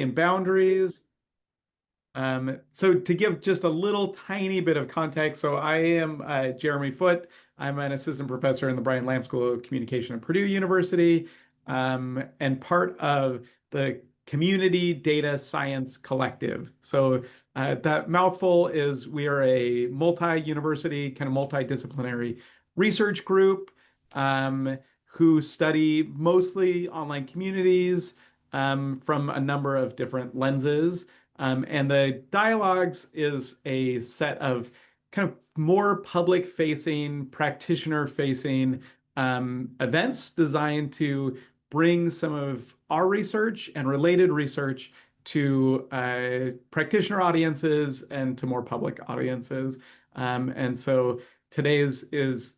and boundaries. So to give just a little tiny bit of context, so I am Jeremy Foote. I'm an assistant professor in the Brian Lamb School of Communication at Purdue University, and part of the Community Data Science Collective. So that mouthful is we are a multi-university, kind of multidisciplinary research group who study mostly online communities from a number of different lenses. And the dialogues is a set of kind of more public-facing, practitioner-facing events designed to bring some of our research and related research to practitioner audiences and to more public audiences. And so today's is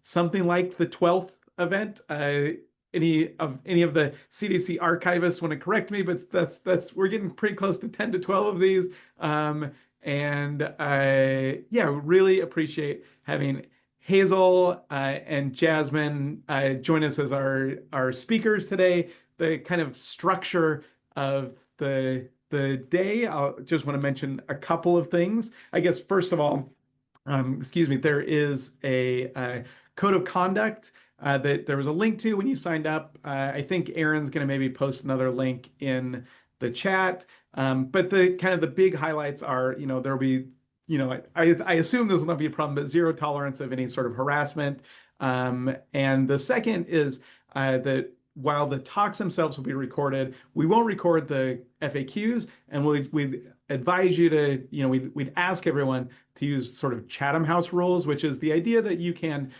something like the 12th event. Any of the CDSC archivists want to correct me, but that's we're getting pretty close to 10 to 12 of these. And yeah, really appreciate having Hazel and Jasmine join us as our speakers today. The kind of structure of the day, I just want to mention a couple of things. I guess first of all, excuse me, there is a code of conduct that there was a link to when you signed up. I think Aaron's going to maybe post another link in the chat. But the kind of the big highlights are, there'll be, I assume this will not be a problem, but zero tolerance of any sort of harassment. And the second is that while the talks themselves will be recorded, we won't record the FAQs, and we'd advise you to, we'd ask everyone to use sort of Chatham House rules, which is the idea that you can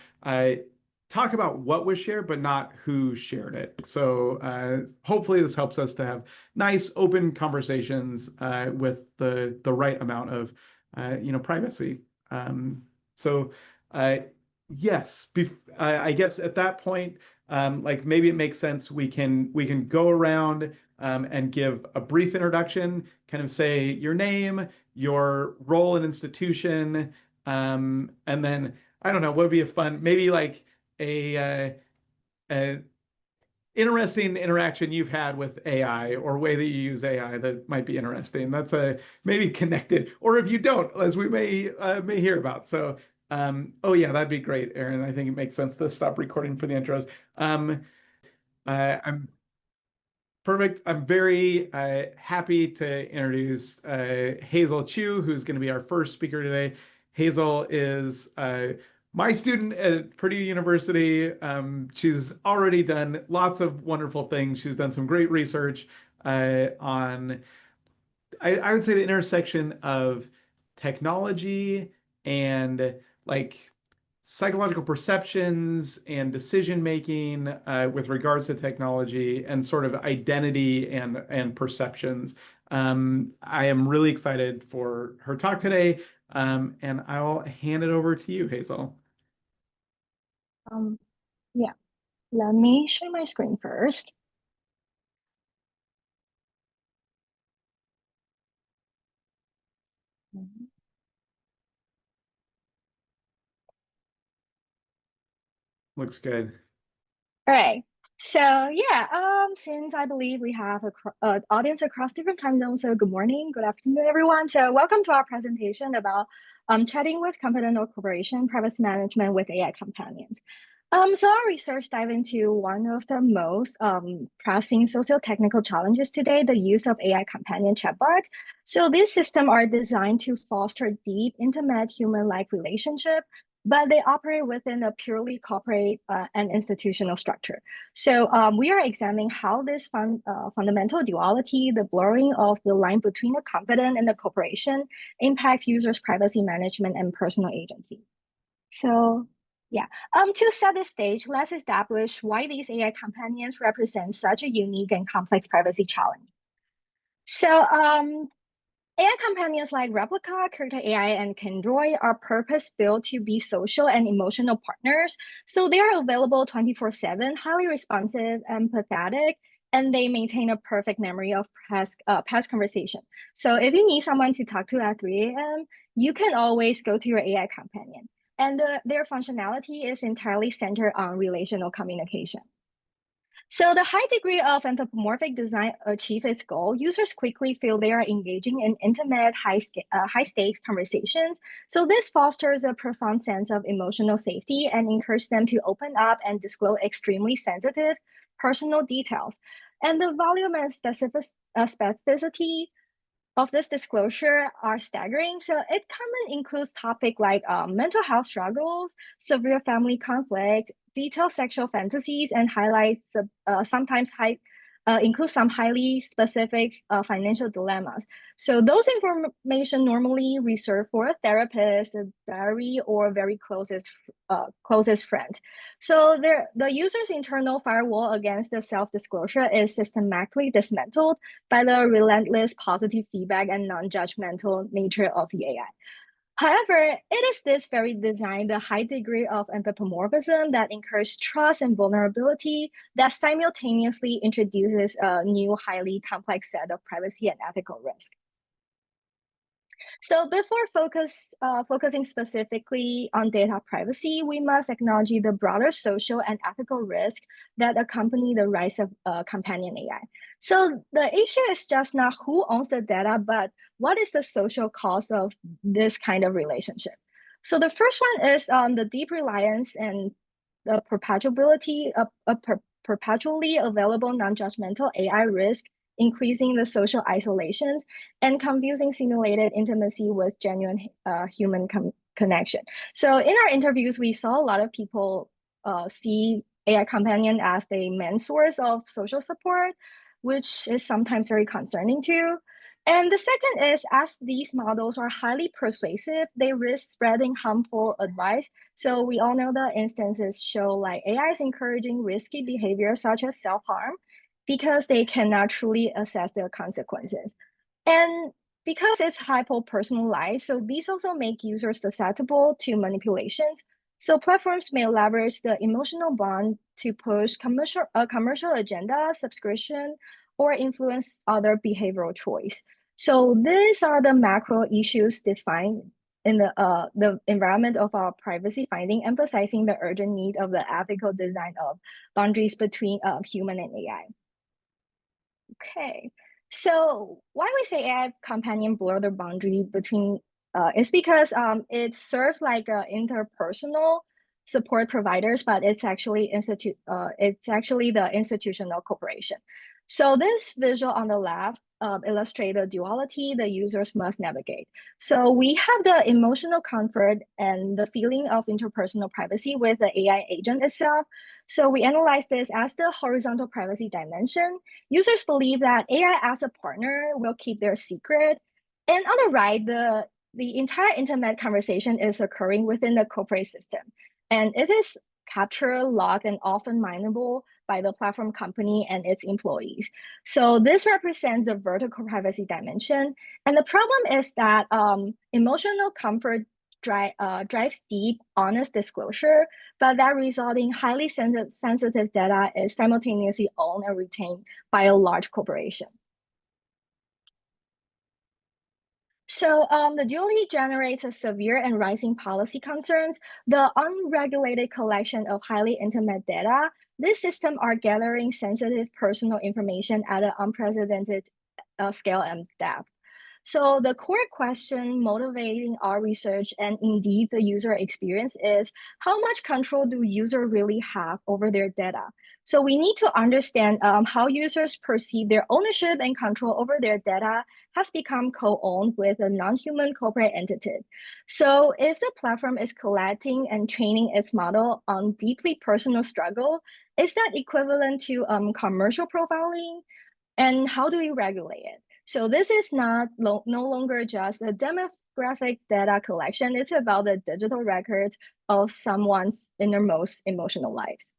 talk about what was shared, but not who shared it. So hopefully this helps us to have nice, open conversations with the right amount of, privacy. So yes, I guess at that point, like maybe it makes sense we can go around and give a brief introduction, kind of say your name, your role and institution, and then I don't know, what would be a fun, maybe like a interesting interaction you've had with AI or way that you use AI that might be interesting. That's maybe connected, or if you don't, as we may hear about. So, oh yeah, that'd be great, Aaron. I think it makes sense to stop recording for the intros. I'm perfect. I'm very happy to introduce Hazel Chiu, who's going to be our first speaker today. Hazel is my student at Purdue University. She's already done lots of wonderful things. She's done some great research on, I would say, the intersection of technology and like psychological perceptions and decision making with regards to technology and sort of identity and perceptions. I am really excited for her talk today, and I'll hand it over to you, Hazel. Um, yeah, let me share my screen first. Looks good. All right. So yeah, since I believe we have an audience across different time zones, so good morning, good afternoon, everyone. So welcome to our presentation about chatting with confidential corporation privacy management with AI companions. So our research dive into one of the most pressing socio-technical challenges today, the use of AI companion chatbots. So these systems are designed to foster deep, intimate human-like relationship, but they operate within a purely corporate and institutional structure. So we are examining how this fundamental duality, the blurring of the line between the confident and the corporation, impacts users' privacy management and personal agency. So yeah, to set the stage, let's establish why these AI companions represent such a unique and complex privacy challenge. So AI companions like Replica, Character AI, and Kendroid are purpose-built to be social and emotional partners. So they are available 24/7, highly responsive, empathetic, and they maintain a perfect memory of past conversation. So if you need someone to talk to at 3 a.m., you can always go to your AI companion. And their functionality is entirely centered on relational communication. So the high degree of anthropomorphic design achieves its goal. Users quickly feel they are engaging in intimate, high stakes conversations. So this fosters a profound sense of emotional safety and encourages them to open up and disclose extremely sensitive personal details. And the volume and specificity of this disclosure are staggering. So it commonly includes topics like mental health struggles, severe family conflict, detailed sexual fantasies, and highlights sometimes include some highly specific financial dilemmas. So those information normally reserved for a therapist, a diary, or very closest friend. So the user's internal firewall against the self-disclosure is systematically dismantled by the relentless positive feedback and non-judgmental nature of the AI. However, it is this very design, the high degree of anthropomorphism that encourages trust and vulnerability that simultaneously introduces a new, highly complex set of privacy and ethical risk. So before focusing specifically on data privacy, we must acknowledge the broader social and ethical risk that accompany the rise of companion AI. So the issue is just not who owns the data, but what is the social cost of this kind of relationship? So the first one is the deep reliance and the perpetuability of perpetually available non-judgmental AI risk, increasing the social isolations and confusing simulated intimacy with genuine human connection. So in our interviews, we saw a lot of people see AI companion as the main source of social support, which is sometimes very concerning too. And the second is, as these models are highly persuasive, they risk spreading harmful advice. So we all know the instances show like AI is encouraging risky behavior such as self-harm because they cannot truly assess the consequences. And because it's hyper-personalized, so these also make users susceptible to manipulations. So platforms may leverage the emotional bond to push commercial agenda, subscription, or influence other behavioral choice. So these are the macro issues defined in the environment of our privacy finding, emphasizing the urgent need of the ethical design of boundaries between human and AI. Okay, so why we say AI companion blur the boundary between is because it serves like interpersonal support providers, but it's actually the institutional corporation. So this visual on the left illustrates the duality the users must navigate. So we have the emotional comfort and the feeling of interpersonal privacy with the AI agent itself. So we analyze this as the horizontal privacy dimension. Users believe that AI as a partner will keep their secret. And on the right, the entire internet conversation is occurring within the corporate system. And it is captured, logged, and often mineable by the platform company and its employees. So this represents the vertical privacy dimension. And the problem is that emotional comfort drives deep, honest disclosure, but that resulting highly sensitive data is simultaneously owned and retained by a large corporation. So the duality generates a severe and rising policy concerns. The unregulated collection of highly intimate data, this system are gathering sensitive personal information at an unprecedented scale and depth. So the core question motivating our research and indeed the user experience is how much control do users really have over their data? So we need to understand how users perceive their ownership and control over their data has become co-owned with a non-human corporate entity. So if the platform is collecting and training its model on deeply personal struggle, is that equivalent to commercial profiling? And how do we regulate it? So this is no longer just a demographic data collection. It's about the digital record of someone's innermost emotional lives.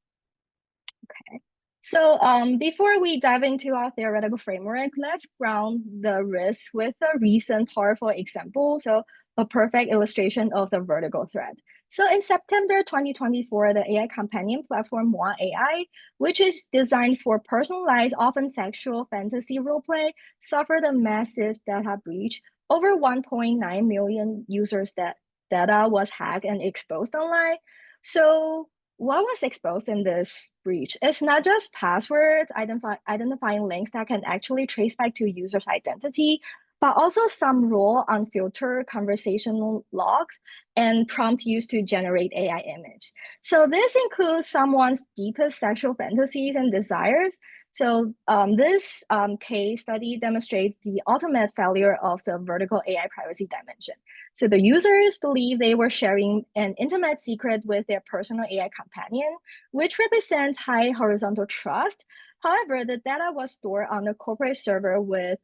Okay. So before we dive into our theoretical framework, let's ground the risk with a recent powerful example. So a perfect illustration of the vertical threat. So in September 2024, the AI companion platform One AI, which is designed for personalized, often sexual fantasy roleplay, suffered a massive data breach. Over 1.9 million users that data was hacked and exposed online. So what was exposed in this breach is not just passwords identifying links that can actually trace back to user's identity, but also some raw, unfiltered conversational logs and prompt used to generate AI image. So this includes someone's deepest sexual fantasies and desires. So this case study demonstrates the ultimate failure of the vertical AI privacy dimension. So the users believe they were sharing an intimate secret with their personal AI companion, which represents high horizontal trust. However, the data was stored on a corporate server with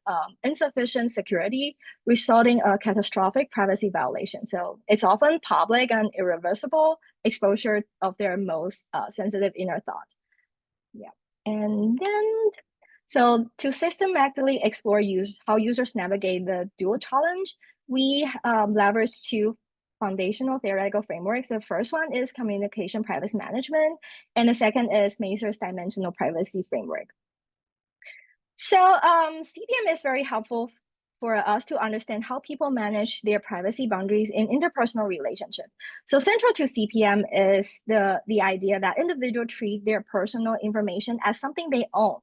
insufficient security, resulting in a catastrophic privacy violation. So it's often public and irreversible exposure of their most sensitive inner thought. Yeah. And then, so to systematically explore how users navigate the dual challenge, we leverage two foundational theoretical frameworks. The first one is communication privacy management, and the second is Mazur's dimensional privacy framework. So CPM is very helpful for us to understand how people manage their privacy boundaries in interpersonal relationships. So central to CPM is the idea that individuals treat their personal information as something they own,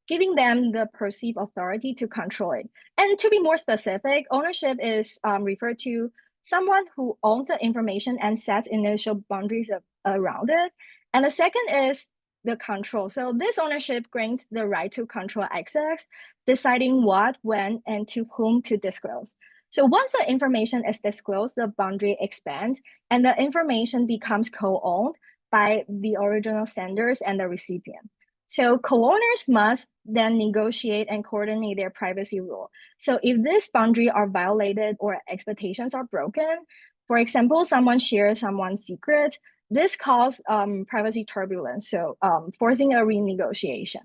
giving them the perceived authority to control it. And to be more specific, ownership is referred to someone who owns the information and sets initial boundaries around it. And the second is the control. So this ownership grants the right to control access, deciding what, when, and to whom to disclose. So once the information is disclosed, the boundary expands and the information becomes co-owned by the original senders and the recipient. So co-owners must then negotiate and coordinate their privacy rule. So if this boundary are violated or expectations are broken, for example, someone shares someone's secret, this causes privacy turbulence, so forcing a renegotiation.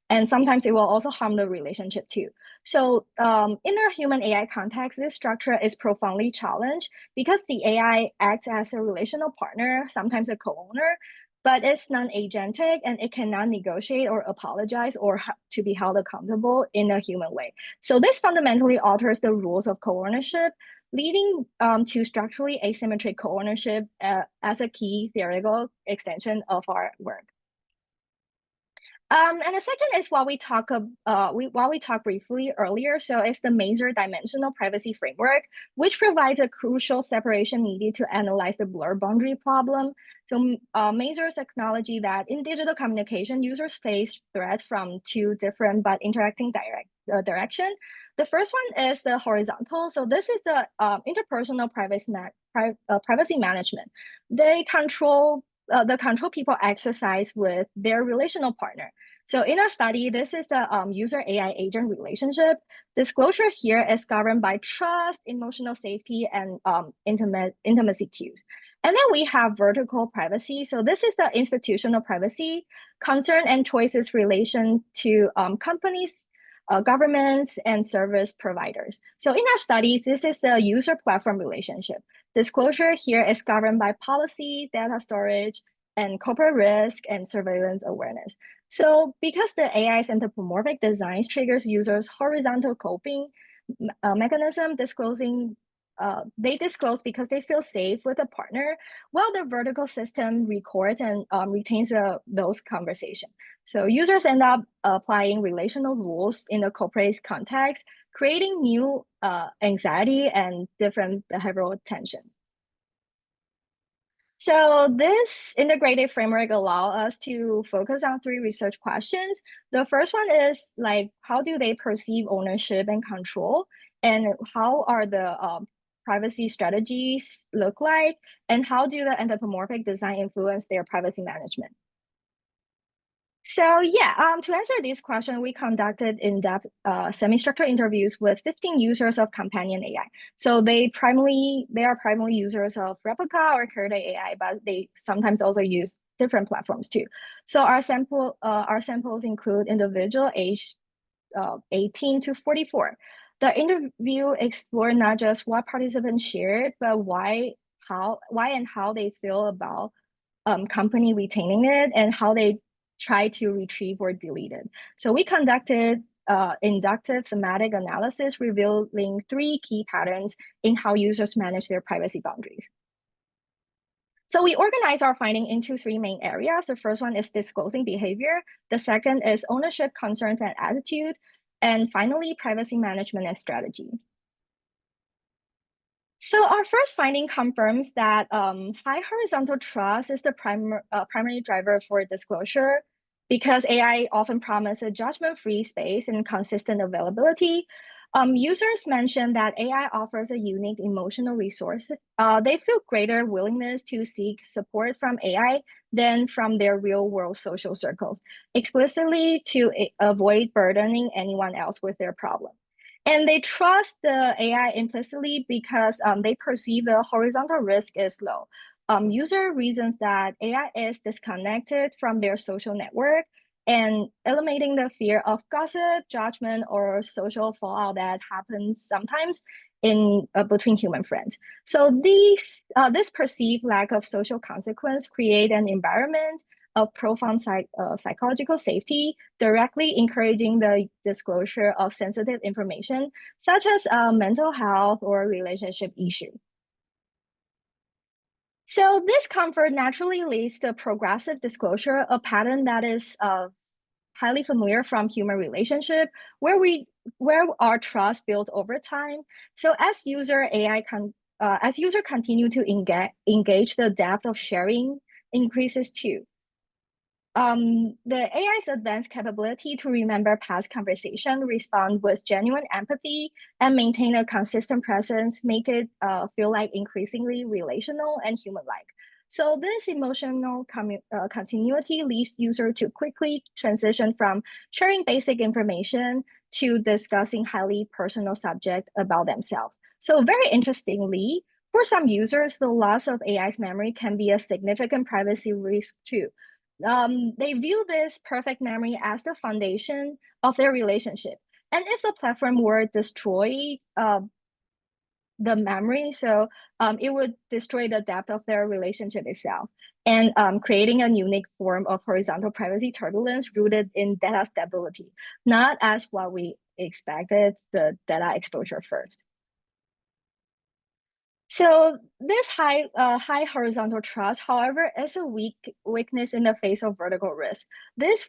And sometimes it will also harm the relationship too. So in a human AI context, this structure is profoundly challenged because the AI acts as a relational partner, sometimes a co-owner, but it's non-agentic and it cannot negotiate or apologize or to be held accountable in a human way. So this fundamentally alters the rules of co-ownership, leading to structurally asymmetric co-ownership as a key theoretical extension of our work. And the second is what we talked briefly earlier. So it's the Mazur dimensional privacy framework, which provides a crucial separation needed to analyze the blur boundary problem. So Mazur's acknowledge that in digital communication, users face threats from two different but interacting direction. The first one is the horizontal. So this is the interpersonal privacy management. They control the control people exercise with their relational partner. So in our study, this is the user AI agent relationship. Disclosure here is governed by trust, emotional safety, and intimacy cues. And then we have vertical privacy. So this is the institutional privacy, concern and choices relation to companies, governments, and service providers. So in our studies, this is the user platform relationship. Disclosure here is governed by policy, data storage, and corporate risk and surveillance awareness. So because the AI's anthropomorphic designs triggers users' horizontal coping mechanism, they disclose because they feel safe with a partner, while the vertical system records and retains those conversations. So users end up applying relational rules in the corporate context, creating new anxiety and different behavioral tensions. So this integrated framework allows us to focus on three research questions. The first one is like, how do they perceive ownership and control? And how are the privacy strategies look like? And how do the anthropomorphic design influence their privacy management? So yeah, to answer this question, we conducted in-depth semi-structured interviews with 15 users of companion AI. So they are primarily users of Replica or Curate AI, but they sometimes also use different platforms too. So our samples include individual aged 18 to 44. The interview explored not just what participants shared, but why and how they feel about company retaining it and how they try to retrieve or delete it. So we conducted inductive thematic analysis revealing three key patterns in how users manage their privacy boundaries. So we organize our finding into three main areas. The first one is disclosing behavior. The second is ownership, concerns, and attitude. And finally, privacy management and strategy. So our first finding confirms that high horizontal trust is the primary driver for disclosure because AI often promises judgment-free space and consistent availability. Users mention that AI offers a unique emotional resource. They feel greater willingness to seek support from AI than from their real-world social circles, explicitly to avoid burdening anyone else with their problem. And they trust the AI implicitly because they perceive the horizontal risk is low. User reasons that AI is disconnected from their social network and eliminating the fear of gossip, judgment, or social fallout that happens sometimes in between human friends. So this perceived lack of social consequence create an environment of profound psychological safety, directly encouraging the disclosure of sensitive information, such as mental health or relationship issue. So this comfort naturally leads to progressive disclosure, a pattern that is highly familiar from human relationship, where our trust built over time. So as user continue to engage, the depth of sharing increases too. The AI's advanced capability to remember past conversation, respond with genuine empathy, and maintain a consistent presence make it feel like increasingly relational and human-like. So this emotional continuity leads user to quickly transition from sharing basic information to discussing highly personal subject about themselves. So very interestingly, for some users, the loss of AI's memory can be a significant privacy risk too. They view this perfect memory as the foundation of their relationship. And if the platform were destroy the memory, so it would destroy the depth of their relationship itself, and creating a unique form of horizontal privacy turbulence rooted in data stability, not as what we expected, the data exposure first. So this high horizontal trust, however, is a weakness in the face of vertical risk. This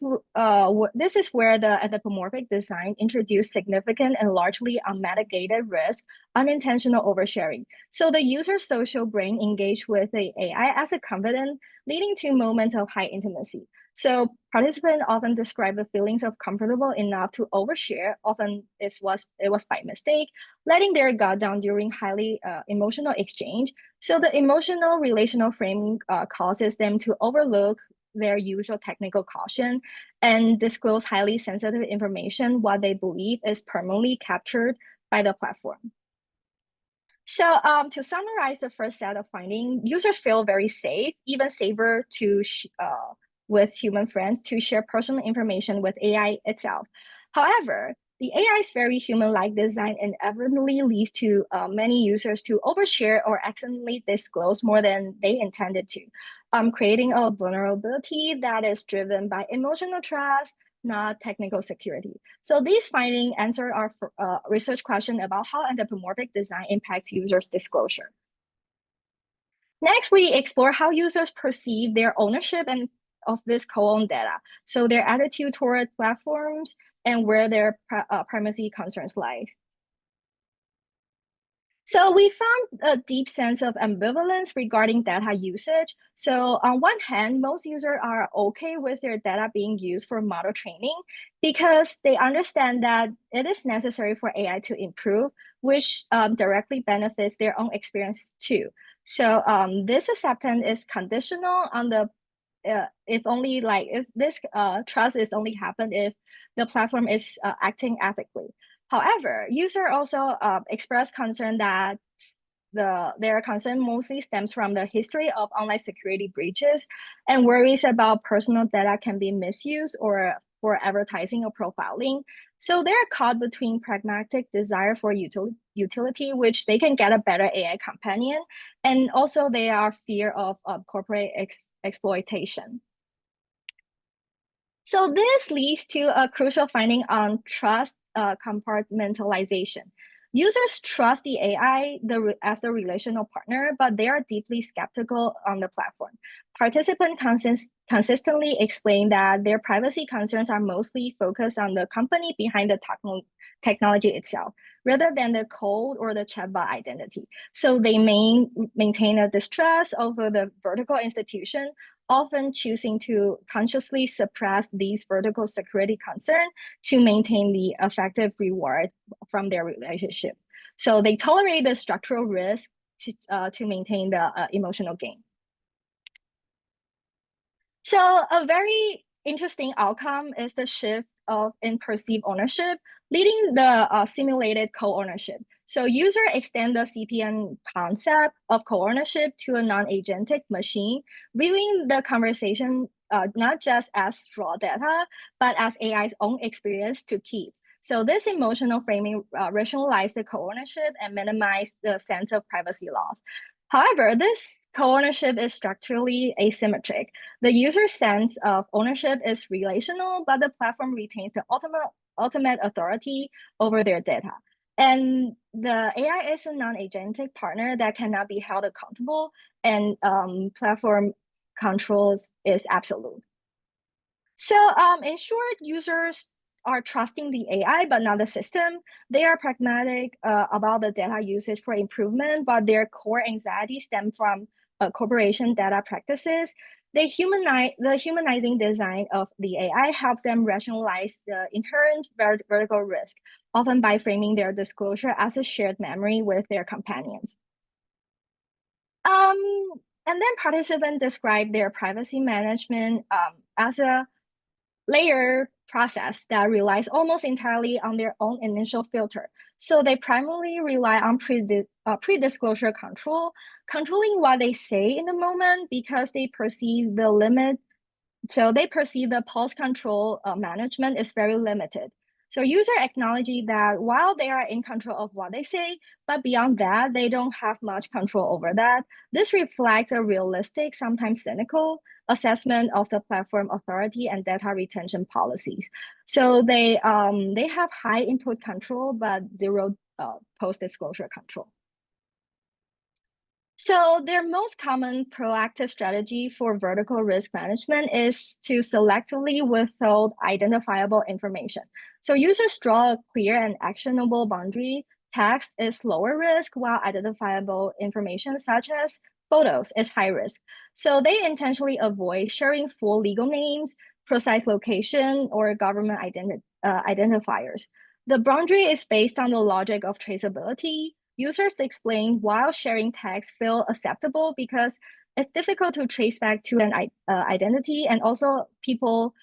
is where the anthropomorphic design introduced significant and largely unmitigated risk, unintentional oversharing. So the user's social brain engaged with the AI as a confidant, leading to moments of high intimacy. So participants often describe the feelings of comfortable enough to overshare. Often it was by mistake, letting their guard down during highly emotional exchange. So the emotional relational framing causes them to overlook their usual technical caution and disclose highly sensitive information what they believe is permanently captured by the platform. So to summarize the first set of findings, users feel very safe, even safer with human friends to share personal information with AI itself. However, the AI's very human-like design inevitably leads to many users to overshare or accidentally disclose more than they intended to, creating a vulnerability that is driven by emotional trust, not technical security. So these findings answer our research question about how anthropomorphic design impacts users' disclosure. Next, we explore how users perceive their ownership and of this co-owned data. So their attitude toward platforms and where their privacy concerns lie. So we found a deep sense of ambivalence regarding data usage. So on one hand, most users are okay with their data being used for model training because they understand that it is necessary for AI to improve, which directly benefits their own experience too. So this acceptance is conditional on the if this trust is only happened if the platform is acting ethically. However, user also express concern that their concern mostly stems from the history of online security breaches and worries about personal data can be misused or for advertising or profiling. So they're caught between pragmatic desire for utility, which they can get a better AI companion, and also they are fear of corporate exploitation. So this leads to a crucial finding on trust compartmentalization. Users trust the AI as the relational partner, but they are deeply skeptical on the platform. Participants consistently explain that their privacy concerns are mostly focused on the company behind the technology itself, rather than the code or the chatbot identity. So they maintain a distrust over the vertical institution, often choosing to consciously suppress these vertical security concerns to maintain the effective reward from their relationship. So they tolerate the structural risk to maintain the emotional gain. So a very interesting outcome is the shift in perceived ownership, leading the simulated co-ownership. So user extend the CPN concept of co-ownership to a non-agentic machine, viewing the conversation not just as raw data, but as AI's own experience to keep. So this emotional framing rationalizes the co-ownership and minimize the sense of privacy loss. However, this co-ownership is structurally asymmetric. The user's sense of ownership is relational, but the platform retains the ultimate authority over their data. And the AI is a non-agentic partner that cannot be held accountable, and platform controls is absolute. So in short, users are trusting the AI, but not the system. They are pragmatic about the data usage for improvement, but their core anxiety stems from corporation data practices. The humanizing design of the AI helps them rationalize the inherent vertical risk, often by framing their disclosure as a shared memory with their companions. And then participants describe their privacy management as a layer process that relies almost entirely on their own initial filter. So they primarily rely on pre-disclosure control, controlling what they say in the moment because they perceive the limit. So they perceive the pulse control management is very limited. So user acknowledge that while they are in control of what they say, but beyond that, they don't have much control over that. This reflects a realistic, sometimes cynical assessment of the platform authority and data retention policies. So they have high input control, but zero post-disclosure control. So their most common proactive strategy for vertical risk management is to selectively withhold identifiable information. So users draw a clear and actionable boundary. Text is lower risk, while identifiable information such as photos is high risk. So they intentionally avoid sharing full legal names, precise location, or government identifiers. The boundary is based on the logic of traceability. Users explain while sharing text feel acceptable because it's difficult to trace back to an identity, and also people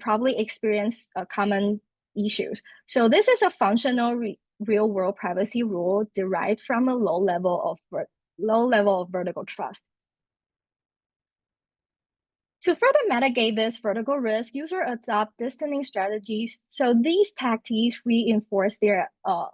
probably experience common issues. So this is a functional real-world privacy rule derived from a low level of vertical trust. To further mitigate this vertical risk, users adopt distancing strategies. So these tactics reinforce their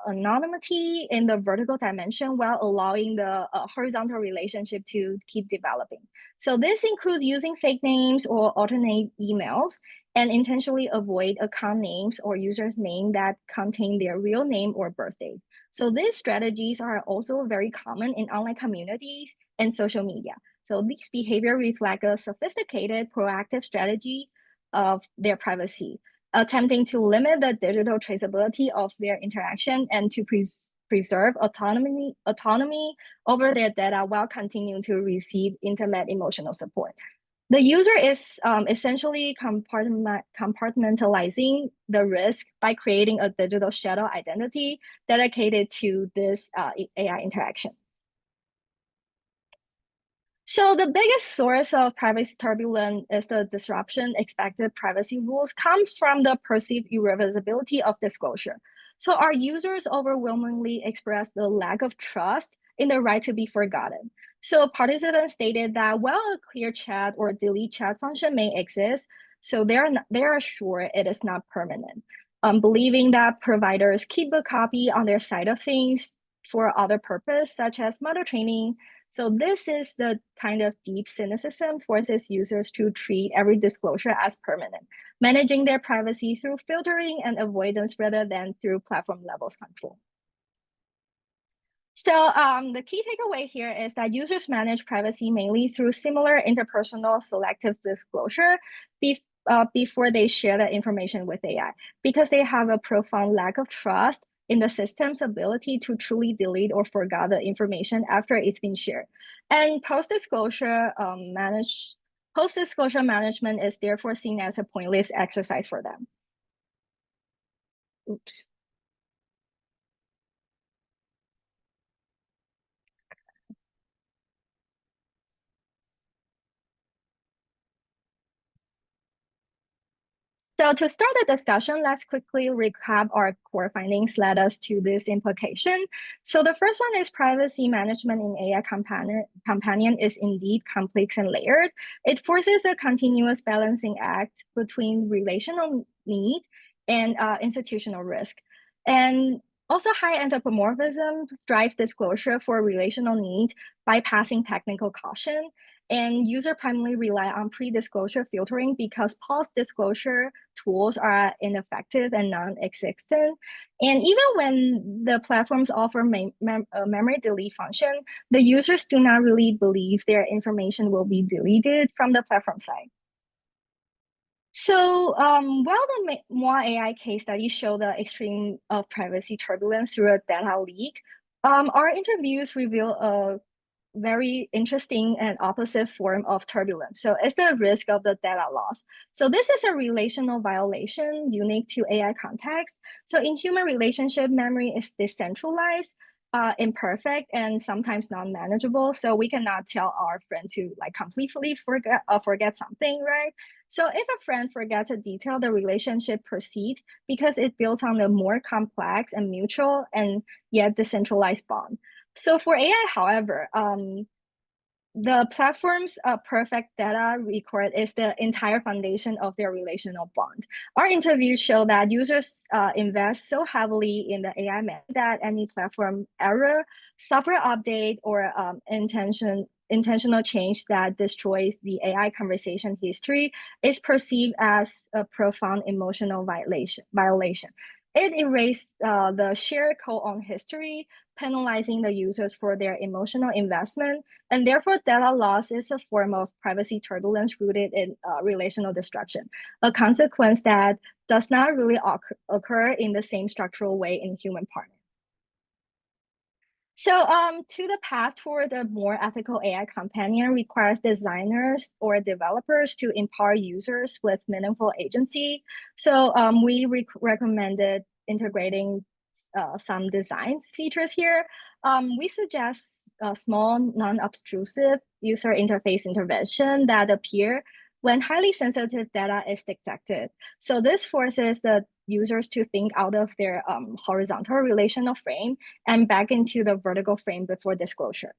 anonymity in the vertical dimension while allowing the horizontal relationship to keep developing. So this includes using fake names or alternate emails and intentionally avoid account names or users' name that contain their real name or birthday. So these strategies are also very common in online communities and social media. So these behavior reflect a sophisticated, proactive strategy of their privacy, attempting to limit the digital traceability of their interaction and to preserve autonomy over their data while continuing to receive intimate emotional support. The user is essentially compartmentalizing the risk by creating a digital shadow identity dedicated to this AI interaction. So the biggest source of privacy turbulence is the disruption expected privacy rules comes from the perceived irreversibility of disclosure. So our users overwhelmingly express the lack of trust in the right to be forgotten. So participants stated that while a clear chat or delete chat function may exist, so they are sure it is not permanent. Believing that providers keep a copy on their side of things for other purpose, such as model training. So this is the kind of deep cynicism forces users to treat every disclosure as permanent, managing their privacy through filtering and avoidance rather than through platform levels control. So the key takeaway here is that users manage privacy mainly through similar interpersonal selective disclosure before they share the information with AI, because they have a profound lack of trust in the system's ability to truly delete or forget the information after it's been shared. And post-disclosure management is therefore seen as a pointless exercise for them. Oops. So to start the discussion, let's quickly recap our core findings led us to this implication. So the first one is privacy management in AI companion is indeed complex and layered. It forces a continuous balancing act between relational need and institutional risk. And also high anthropomorphism drives disclosure for relational needs, bypassing technical caution. And user primarily rely on pre-disclosure filtering because post-disclosure tools are ineffective and non-existent. And even when the platforms offer a memory delete function, the users do not really believe their information will be deleted from the platform side. So while the Moi AI case study showed the extreme of privacy turbulence through a data leak, our interviews reveal a very interesting and opposite form of turbulence. So it's the risk of the data loss. So this is a relational violation unique to AI context. So in human relationship, memory is decentralized, imperfect, and sometimes non-manageable. So we cannot tell our friend to like completely forget something, right? So if a friend forgets a detail, the relationship proceeds because it builds on a more complex and mutual and yet decentralized bond. So for AI, however, the platform's perfect data record is the entire foundation of their relational bond. Our interviews show that users invest so heavily in the AI that any platform error, software update, or intentional change that destroys the AI conversation history is perceived as a profound emotional violation. It erases the shared co-owned history, penalizing the users for their emotional investment, and therefore data loss is a form of privacy turbulence rooted in relational destruction, a consequence that does not really occur in the same structural way in human partners. So to the path toward a more ethical AI companion requires designers or developers to empower users with meaningful agency. So we recommended integrating some design features here. We suggest a small, non-obtrusive user interface intervention that appear when highly sensitive data is detected. So this forces the users to think out of their horizontal relational frame and back into the vertical frame before disclosure.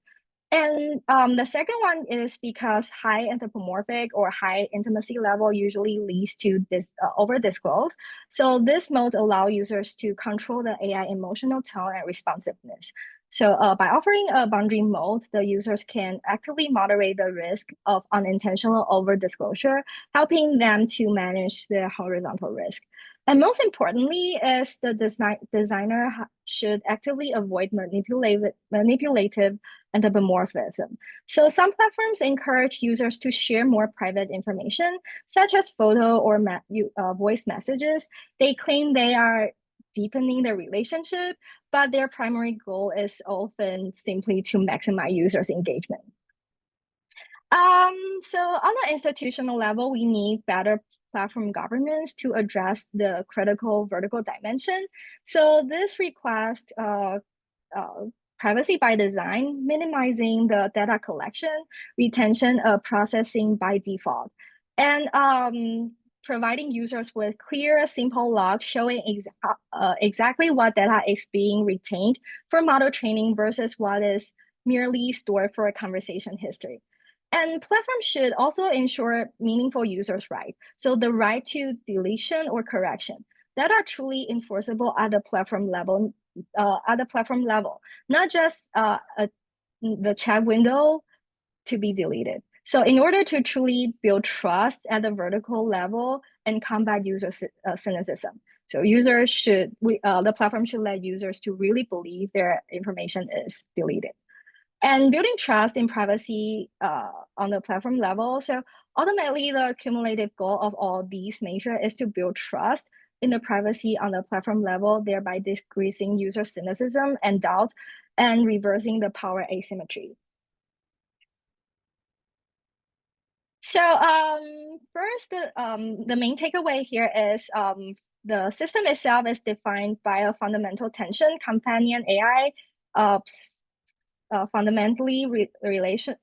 And the second one is because high anthropomorphic or high intimacy level usually leads to this over disclose. So this mode allow users to control the AI emotional tone and responsiveness. So by offering a boundary mode, the users can actively moderate the risk of unintentional over disclosure, helping them to manage their horizontal risk. And most importantly, is the designer should actively avoid manipulative anthropomorphism. So some platforms encourage users to share more private information, such as photo or voice messages. They claim they are deepening the relationship, but their primary goal is often simply to maximize users' engagement. So on the institutional level, we need better platform governance to address the critical vertical dimension. So this requires privacy by design, minimizing the data collection, retention, processing by default, and providing users with clear, simple logs showing exactly what data is being retained for model training versus what is merely stored for a conversation history. And platforms should also ensure meaningful users' rights. So the right to deletion or correction that are truly enforceable at the platform level, not just the chat window to be deleted. So in order to truly build trust at the vertical level and combat user cynicism, so the platform should let users to really believe their information is deleted. And building trust in privacy on the platform level. So ultimately, the cumulative goal of all these measures is to build trust in the privacy on the platform level, thereby decreasing user cynicism and doubt and reversing the power asymmetry. So first, the main takeaway here is the system itself is defined by a fundamental tension. Companion AI fundamentally relation.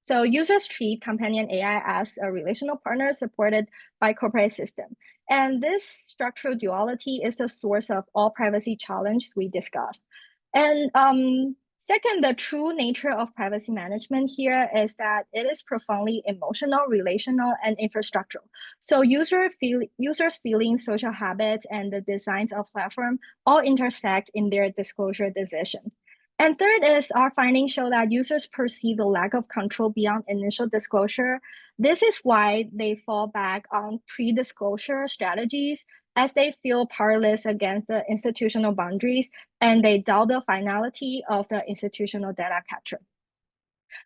So users treat companion AI as a relational partner supported by corporate system. And this structural duality is the source of all privacy challenges we discussed. And second, the true nature of privacy management here is that it is profoundly emotional, relational, and infrastructural. So users' feelings, social habits, and the designs of platform all intersect in their disclosure decisions. And third is our findings show that users perceive the lack of control beyond initial disclosure. This is why they fall back on pre-disclosure strategies as they feel powerless against the institutional boundaries and they doubt the finality of the institutional data capture.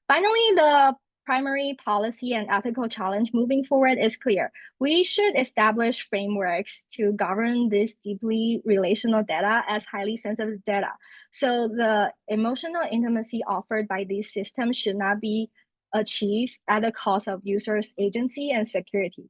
Finally, the primary policy and ethical challenge moving forward is clear. We should establish frameworks to govern this deeply relational data as highly sensitive data. So the emotional intimacy offered by these systems should not be achieved at the cost of users' agency and security.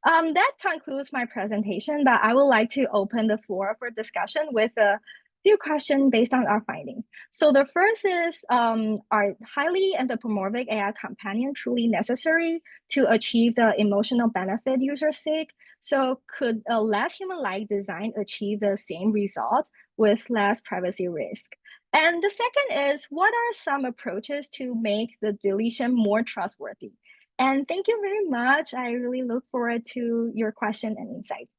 That concludes my presentation, but I would like to open the floor for discussion with a few questions based on our findings. So the first is, are highly anthropomorphic AI companion truly necessary to achieve the emotional benefit users seek? So could a less human-like design achieve the same result with less privacy risk? And the second is, what are some approaches to make the deletion more trustworthy? And thank you very much. I really look forward to your question and insights.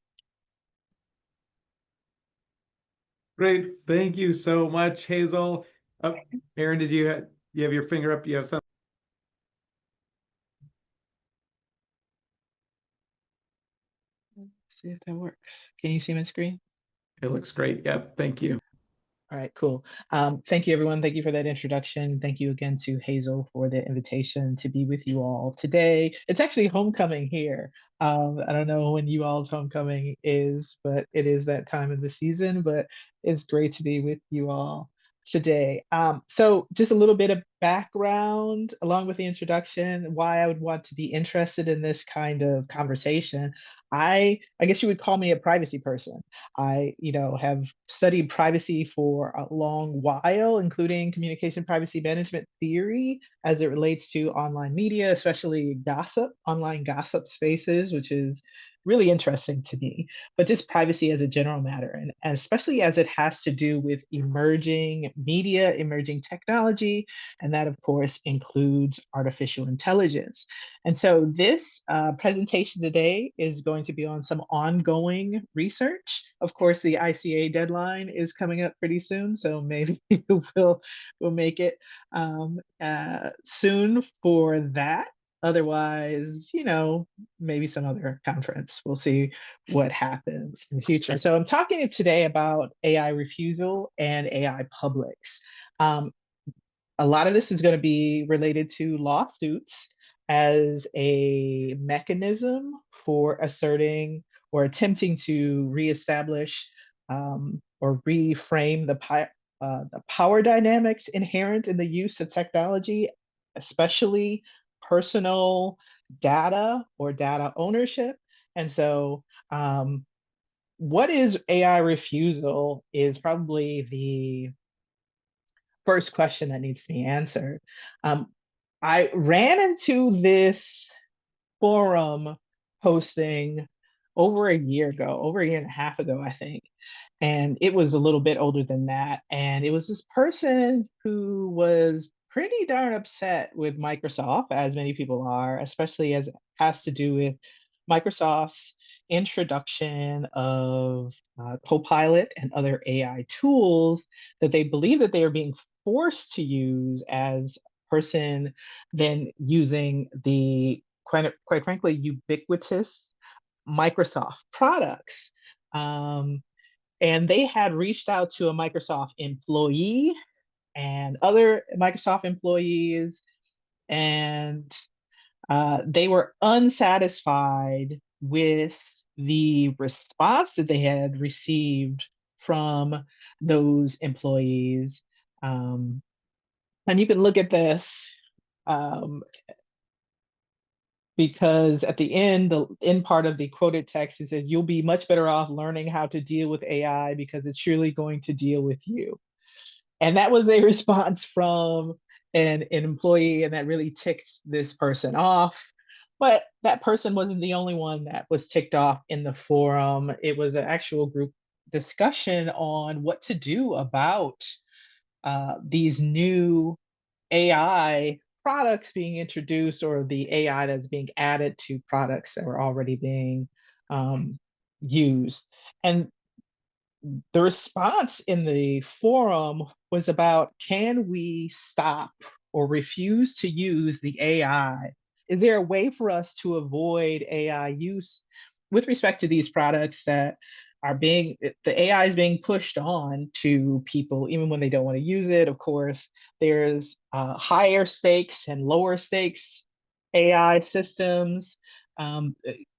Great. Thank you so much, Hazel. Aaron, did you have your finger up? You have something? Let's see if that works. Can you see my screen? It looks great. Yep. Thank you. All right, cool. Thank you, everyone. Thank you for that introduction. Thank you again to Hazel for the invitation to be with you all today. It's actually homecoming here. I don't know when you all's homecoming is, but it is that time of the season, but it's great to be with you all today. So just a little bit of background along with the introduction, why I would want to be interested in this kind of conversation. I guess you would call me a privacy person. I, have studied privacy for a long while, including communication privacy management theory as it relates to online media, especially online gossip spaces, which is really interesting to me, but just privacy as a general matter, and especially as it has to do with emerging media, emerging technology, and that, of course, includes artificial intelligence. And so this presentation today is going to be on some ongoing research. Of course, the ICA deadline is coming up pretty soon, so maybe we'll make it soon for that. Otherwise, maybe some other conference. We'll see what happens in the future. So I'm talking today about AI refusal and AI publics. A lot of this is going to be related to lawsuits as a mechanism for asserting or attempting to reestablish or reframe the power dynamics inherent in the use of technology, especially personal data or data ownership. And so what is AI refusal is probably the first question that needs to be answered. I ran into this forum posting over a year and a half ago, I think. And it was a little bit older than that. And it was this person who was pretty darn upset with Microsoft, as many people are, especially as it has to do with Microsoft's introduction of Copilot and other AI tools that they believe that they are being forced to use as person then using the quite frankly ubiquitous Microsoft products. And they had reached out to a Microsoft employee and other Microsoft employees, and they were unsatisfied with the response that they had received from those employees. And you can look at this um, because at the end, the end part of the quoted text, it says, "You'll be much better off learning how to deal with AI because it's surely going to deal with you." And that was a response from an employee, and that really ticked this person off. But that person wasn't the only one that was ticked off in the forum. It was an actual group discussion on what to do about these new AI products being introduced, or the AI that's being added to products that were already being used. And the response in the forum was about, can we stop or refuse to use the AI? Is there a way for us to avoid AI use with respect to these products that are being, the AI is being pushed on to people even when they don't want to use it? Of course, there's higher stakes and lower stakes AI systems,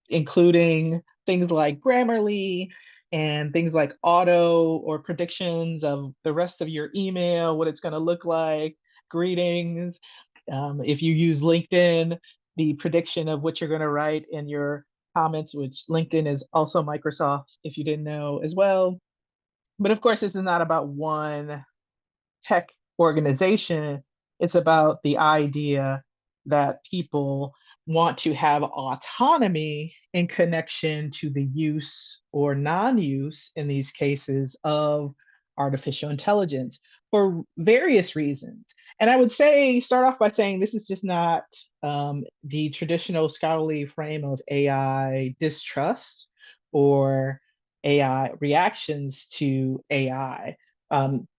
including things like Grammarly and things like auto or predictions of the rest of your email, what it's going to look like, greetings. If you use LinkedIn, the prediction of what you're going to write in your comments, which LinkedIn is also Microsoft, if you didn't know as well. But of course, this is not about one tech organization. It's about the idea that people want to have autonomy in connection to the use or non-use in these cases of artificial intelligence for various reasons. And I would say, start off by saying this is just not the traditional scholarly frame of AI distrust or AI reactions to AI.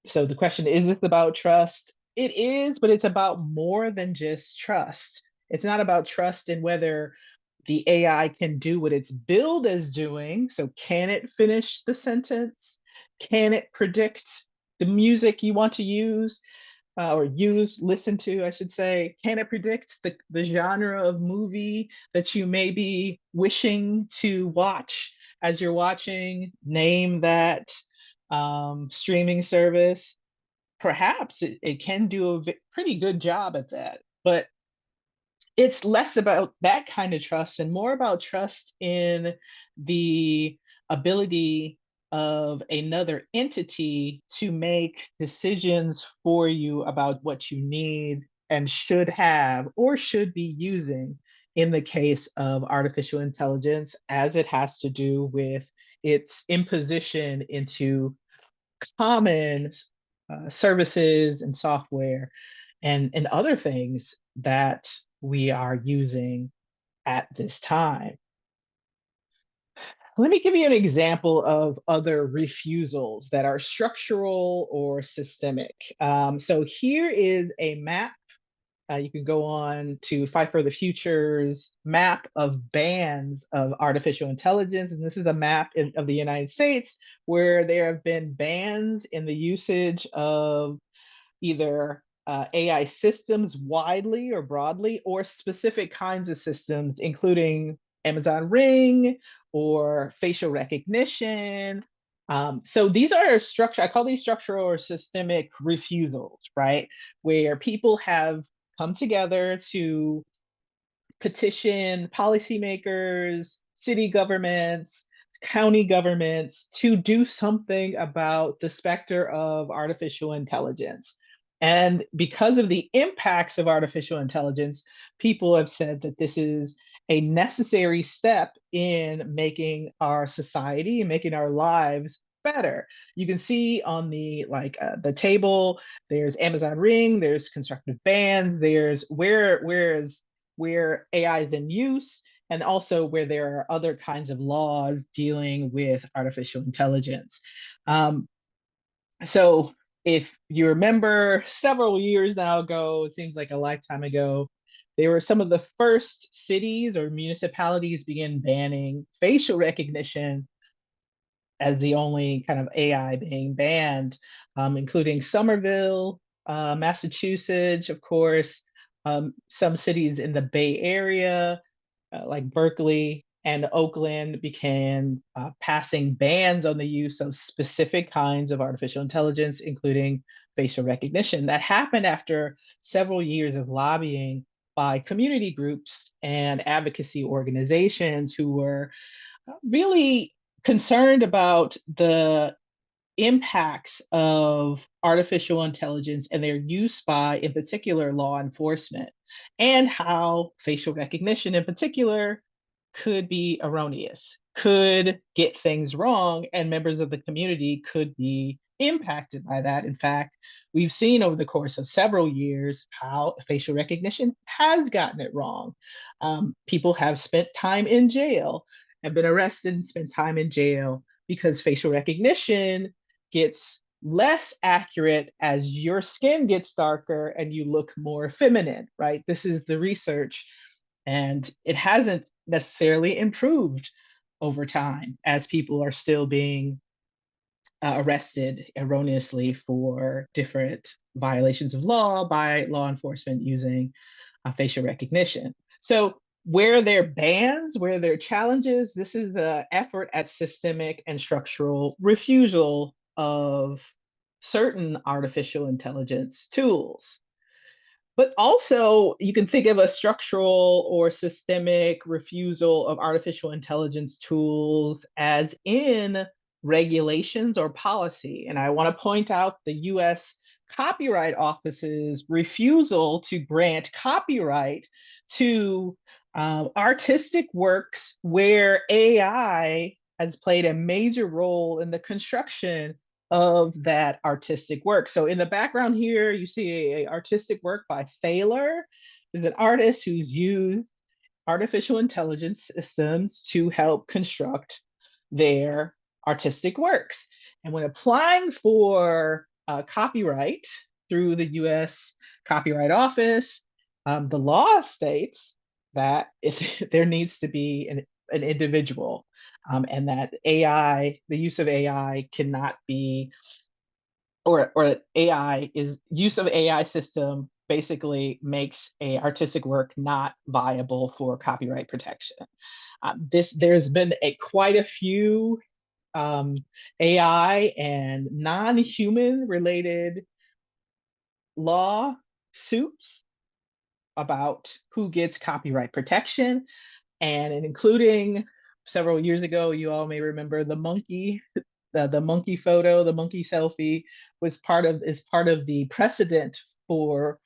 So the question, is this about trust? It is, but it's about more than just trust. It's not about trust in whether the AI can do what it's billed as doing. So can it finish the sentence? Can it predict the music you want to use? Listen to, I should say. Can it predict the genre of movie that you may be wishing to watch as you're watching? Name that streaming service. Perhaps it can do a pretty good job at that, but it's less about that kind of trust and more about trust in the ability of another entity to make decisions for you about what you need and should have or should be using in the case of artificial intelligence, as it has to do with its imposition into common services and software and other things that we are using at this time. Let me give you an example of other refusals that are structural or systemic. So here is a map. You can go on to Fight for the Future's map of bans of artificial intelligence. And this is a map of the United States where there have been bans in the usage of either AI systems widely or broadly, or specific kinds of systems, including Amazon Ring or facial recognition. So these are I call these structural or systemic refusals, right? Where people have come together to petition policymakers, city governments, county governments to do something about the specter of artificial intelligence. And because of the impacts of artificial intelligence, people have said that this is a necessary step in making our society and making our lives better. You can see on the table, there's Amazon Ring, there's constructive bans, there's where AI is in use, and also where there are other kinds of laws dealing with artificial intelligence. So if you remember several years now ago, it seems like a lifetime ago, they were some of the first cities or municipalities began banning facial recognition as the only kind of AI being banned, including Somerville, Massachusetts, of course, some cities in the Bay Area, like Berkeley and Oakland, began passing bans on the use of specific kinds of artificial intelligence, including facial recognition. That happened after several years of lobbying by community groups and advocacy organizations who were really concerned about the impacts of artificial intelligence and their use by, in particular, law enforcement, and how facial recognition in particular could be erroneous, could get things wrong, and members of the community could be impacted by that. In fact, we've seen over the course of several years how facial recognition has gotten it wrong. People have spent time in jail, have been arrested and spent time in jail because facial recognition gets less accurate as your skin gets darker and you look more feminine, right? This is the research, and it hasn't necessarily improved over time as people are still being arrested erroneously for different violations of law by law enforcement using facial recognition. So where there are bans, where there are challenges, this is the effort at systemic and structural refusal of certain artificial intelligence tools. But also, you can think of a structural or systemic refusal of artificial intelligence tools as in regulations or policy. And I want to point out the US Copyright Office's refusal to grant copyright to artistic works where AI has played a major role in the construction of that artistic work. So in the background here, you see an artistic work by Thaler, who's an artist who's used artificial intelligence systems to help construct their artistic works. And when applying for copyright through the US Copyright Office, the law states that there needs to be an individual, and that AI, the use of AI cannot be, or AI is use of AI system basically makes a artistic work not viable for copyright protection. There's been quite a few AI and non-human related law suits about who gets copyright protection, and including several years ago, you all may remember the monkey, the monkey photo, the monkey selfie is part of the precedent for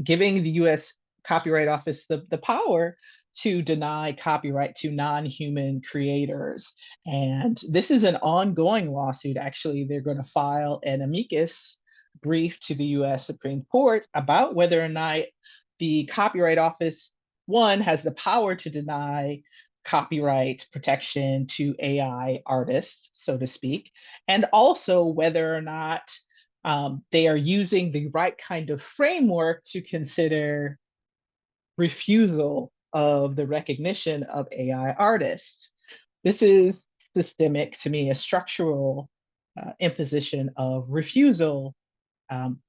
giving the U.S. Copyright Office the power to deny copyright to non-human creators. And this is an ongoing lawsuit. Actually, they're going to file an amicus brief to the U.S. Supreme Court about whether or not the Copyright Office, one, has the power to deny copyright protection to AI artists, so to speak, and also whether or not they are using the right kind of framework to consider refusal of the recognition of AI artists. This is systemic, to me, a structural imposition of refusal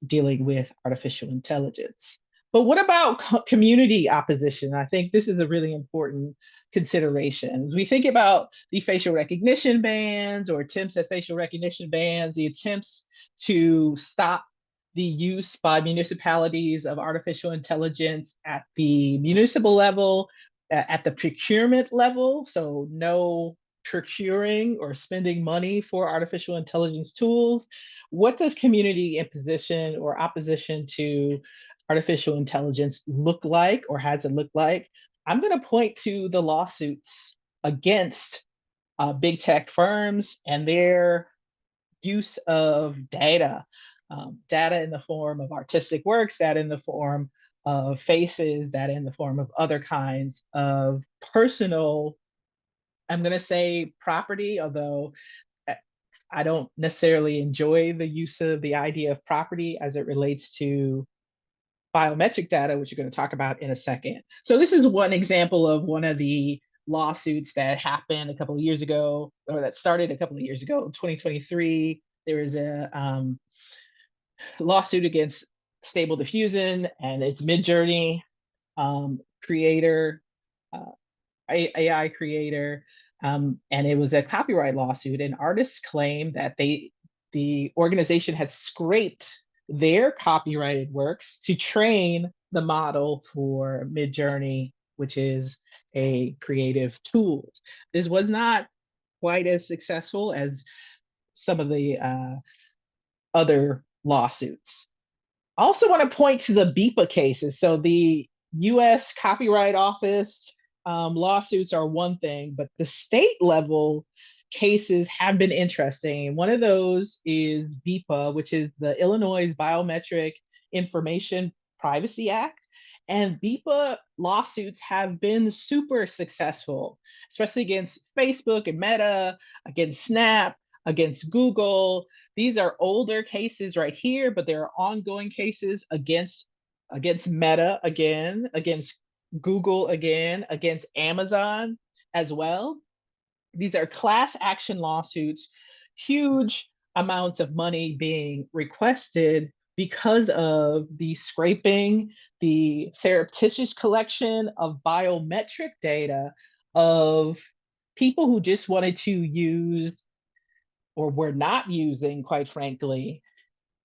dealing with artificial intelligence. But what about community opposition? I think this is a really important consideration. As we think about the facial recognition bans or attempts at facial recognition bans, the attempts to stop the use by municipalities of artificial intelligence at the municipal level, at the procurement level, so no procuring or spending money for artificial intelligence tools. What does community imposition or opposition to artificial intelligence look like, or has it looked like? I'm going to point to the lawsuits against big tech firms and their use of data, data in the form of artistic works, data in the form of faces, data in the form of other kinds of personal, I'm going to say property, although I don't necessarily enjoy the use of the idea of property as it relates to biometric data, which we're going to talk about in a second. So this is one example of one of the lawsuits that happened a couple of years ago, or that started a couple of years ago, in 2023. There was a lawsuit against Stable Diffusion and its Midjourney creator, AI creator, and it was a copyright lawsuit. And artists claimed that the organization had scraped their copyrighted works to train the model for Midjourney, which is a creative tool. This was not quite as successful as some of the other lawsuits. I also want to point to the BIPA cases. So the US Copyright Office lawsuits are one thing, but the state level cases have been interesting. One of those is BIPA, which is the Illinois Biometric Information Privacy Act. And BIPA lawsuits have been super successful, especially against Facebook and Meta, against Snap, against Google. These are older cases right here, but there are ongoing cases against Meta again, against Google again, against Amazon as well. These are class action lawsuits, huge amounts of money being requested because of the scraping, the surreptitious collection of biometric data of people who just wanted to use, or were not using, quite frankly,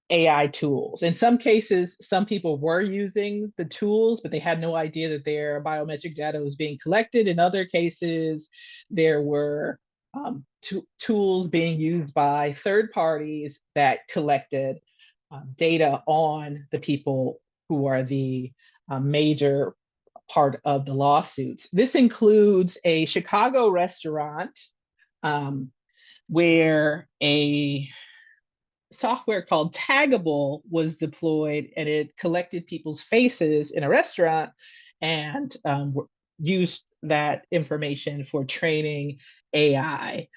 AI tools. In some cases, some people were using the tools, but they had no idea that their biometric data was being collected. In other cases, there were tools being used by third parties that collected data on the people who are the major part of the lawsuits. This includes a Chicago restaurant where a software called Taggable was deployed, and it collected people's faces in a restaurant and used that information for training AI.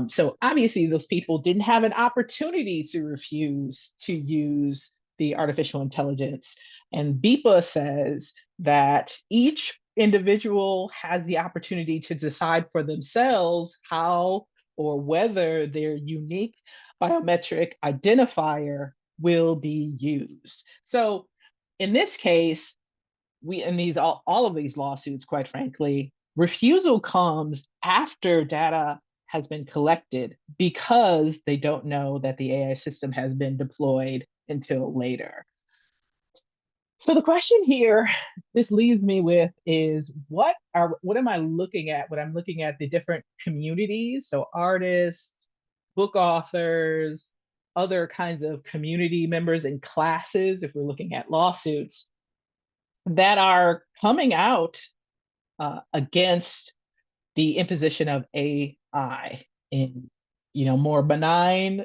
So obviously those people didn't have an opportunity to refuse to use the artificial intelligence. And BIPA says that each individual has the opportunity to decide for themselves how or whether their unique biometric identifier will be used. So in this case, all of these lawsuits, quite frankly, refusal comes after data has been collected because they don't know that the AI system has been deployed until later. So the question here this leaves me with is what am I looking at when I'm looking at the different communities? So artists, book authors, other kinds of community members and classes, if we're looking at lawsuits, that are coming out against the imposition of AI in more benign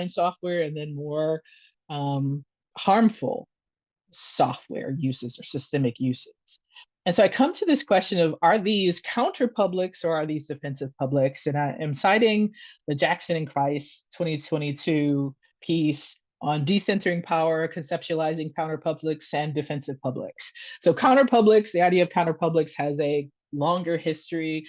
software, and then more harmful software uses or systemic uses. And so I come to this question of, are these counter publics or are these defensive publics? And I am citing the Jackson and Christ 2022 piece on decentering power, conceptualizing counter publics and defensive publics. So counter publics, the idea of counter publics has a longer history,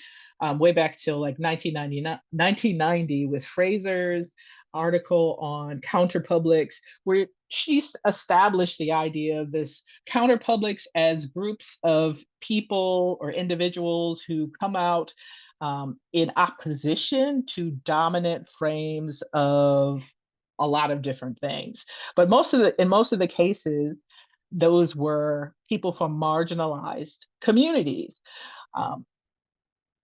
way back till like 1990 with Fraser's article on counter publics, where she established the idea of this counter publics as groups of people or individuals who come out in opposition to dominant frames of a lot of different things. But in most of the cases, those were people from marginalized communities.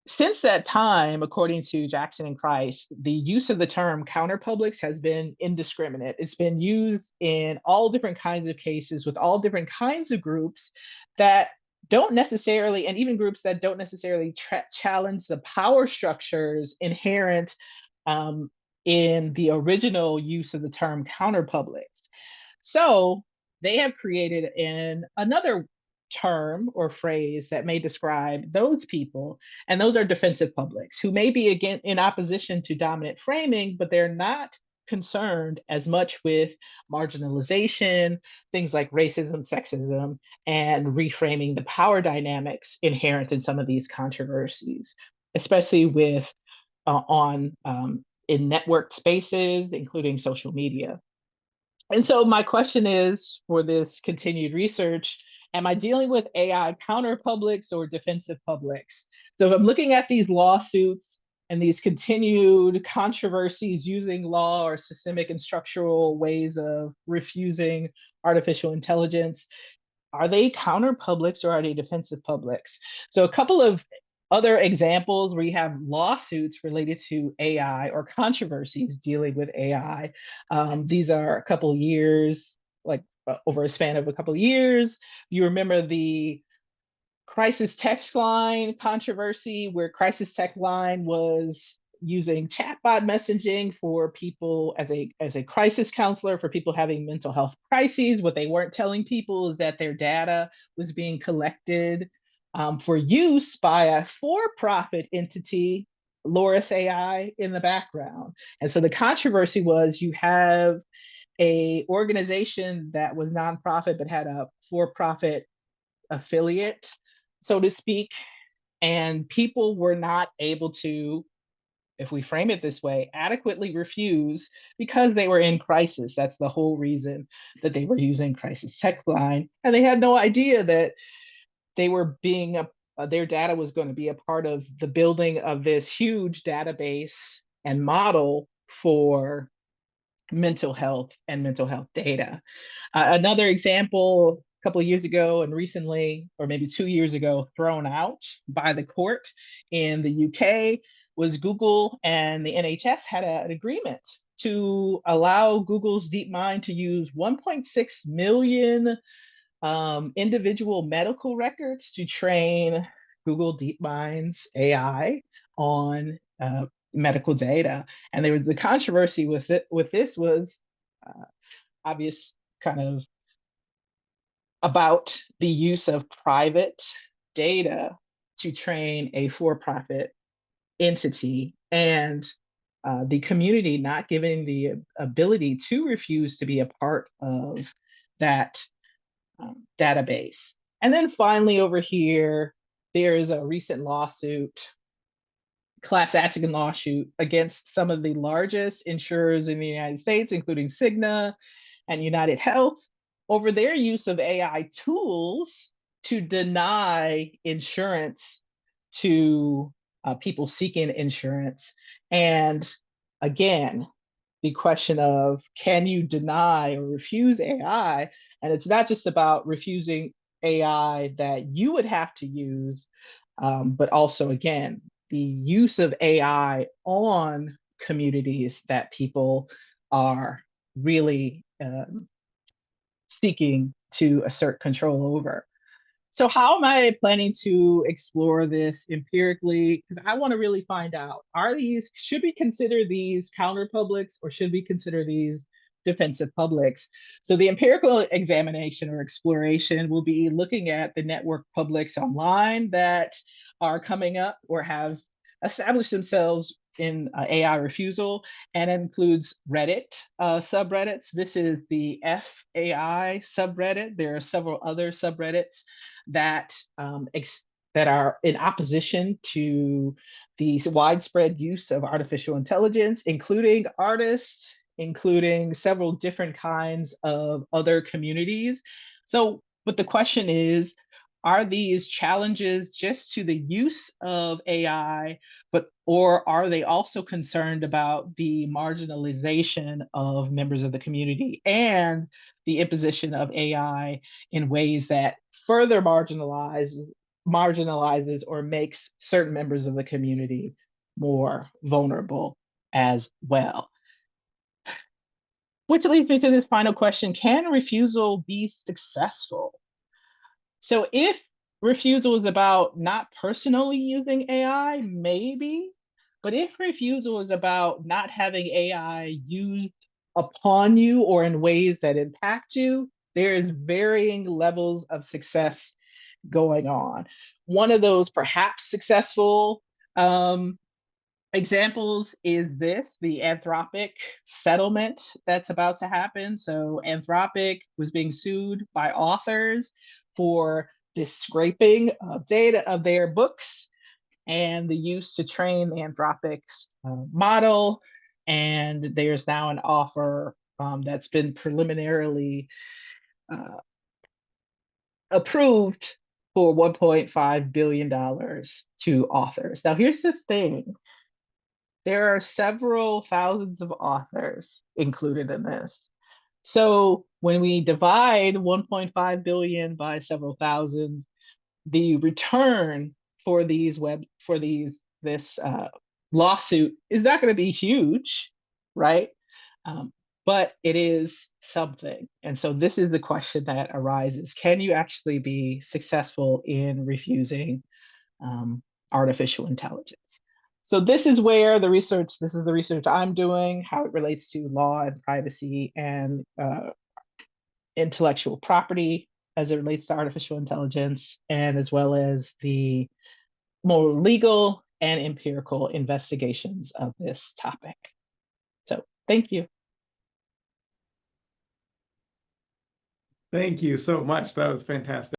Since that time, according to Jackson and Christ, the use of the term counterpublics has been indiscriminate. It's been used in all different kinds of cases with all different kinds of groups that don't necessarily, and even groups that don't necessarily challenge the power structures inherent in the original use of the term counterpublics. So they have created another term or phrase that may describe those people, and those are defensive publics who may be again in opposition to dominant framing, but they're not concerned as much with marginalization, things like racism, sexism, and reframing the power dynamics inherent in some of these controversies, especially with on in network spaces, including social media. And so my question is for this continued research, am I dealing with AI counter publics or defensive publics? So if I'm looking at these lawsuits and these continued controversies using law or systemic and structural ways of refusing artificial intelligence, are they counter publics or are they defensive publics? So a couple of other examples where you have lawsuits related to AI or controversies dealing with AI. These are a couple years, like over a span of a couple of years. You remember the crisis text line controversy, where crisis text line was using chatbot messaging for people as a crisis counselor for people having mental health crises. What they weren't telling people is that their data was being collected for use by a for-profit entity, Loris AI, in the background. And so the controversy was you have a organization that was nonprofit but had a for-profit affiliate, so to speak, and people were not able to, if we frame it this way, adequately refuse because they were in crisis. That's the whole reason that they were using crisis tech line. And they had no idea that they were being, their data was going to be a part of the building of this huge database and model for mental health and mental health data. Another example, a couple of years ago and recently, or maybe 2 years ago, thrown out by the court in the UK was Google and the NHS had an agreement to allow Google's DeepMind to use 1.6 million individual medical records to train Google DeepMind's AI on medical data. And the controversy with this was obvious, kind of about the use of private data to train a for-profit entity, and the community not giving the ability to refuse to be a part of that database. And then finally over here, there is a recent lawsuit, class action lawsuit against some of the largest insurers in the United States, including Cigna and United Health, over their use of AI tools to deny insurance to people seeking insurance. And again, the question of, can you deny or refuse AI? And it's not just about refusing AI that you would have to use, but also, again, the use of AI on communities that people are really seeking to assert control over. So how am I planning to explore this empirically? Because I want to really find out, should we consider these counter publics or should we consider these defensive publics? So the empirical examination or exploration will be looking at the network publics online that are coming up or have established themselves in AI refusal, and it includes Reddit subreddits. This is the FAI subreddit. There are several other subreddits that that are in opposition to the widespread use of artificial intelligence, including artists, including several different kinds of other communities. So, but the question is, are these challenges just to the use of AI, or are they also concerned about the marginalization of members of the community and the imposition of AI in ways that further marginalizes or makes certain members of the community more vulnerable as well? Which leads me to this final question: can refusal be successful? So if refusal is about not personally using AI, maybe, but if refusal is about not having AI used upon you or in ways that impact you, there is varying levels of success going on. One of those perhaps successful examples is the Anthropic settlement that's about to happen. So Anthropic was being sued by authors for this scraping of data of their books and the use to train the Anthropic's model. And there's now an offer that's been preliminarily approved for $1.5 billion to authors. Now, here's the thing. There are several thousands of authors included in this. So when we divide 1.5 billion by several thousand, the return for this lawsuit is not going to be huge, right? But it is something. And so this is the question that arises. Can you actually be successful in refusing artificial intelligence? So this is where the research I'm doing, how it relates to law and privacy and intellectual property as it relates to artificial intelligence, and as well as the more legal and empirical investigations of this topic. So thank you. Thank you so much. That was fantastic.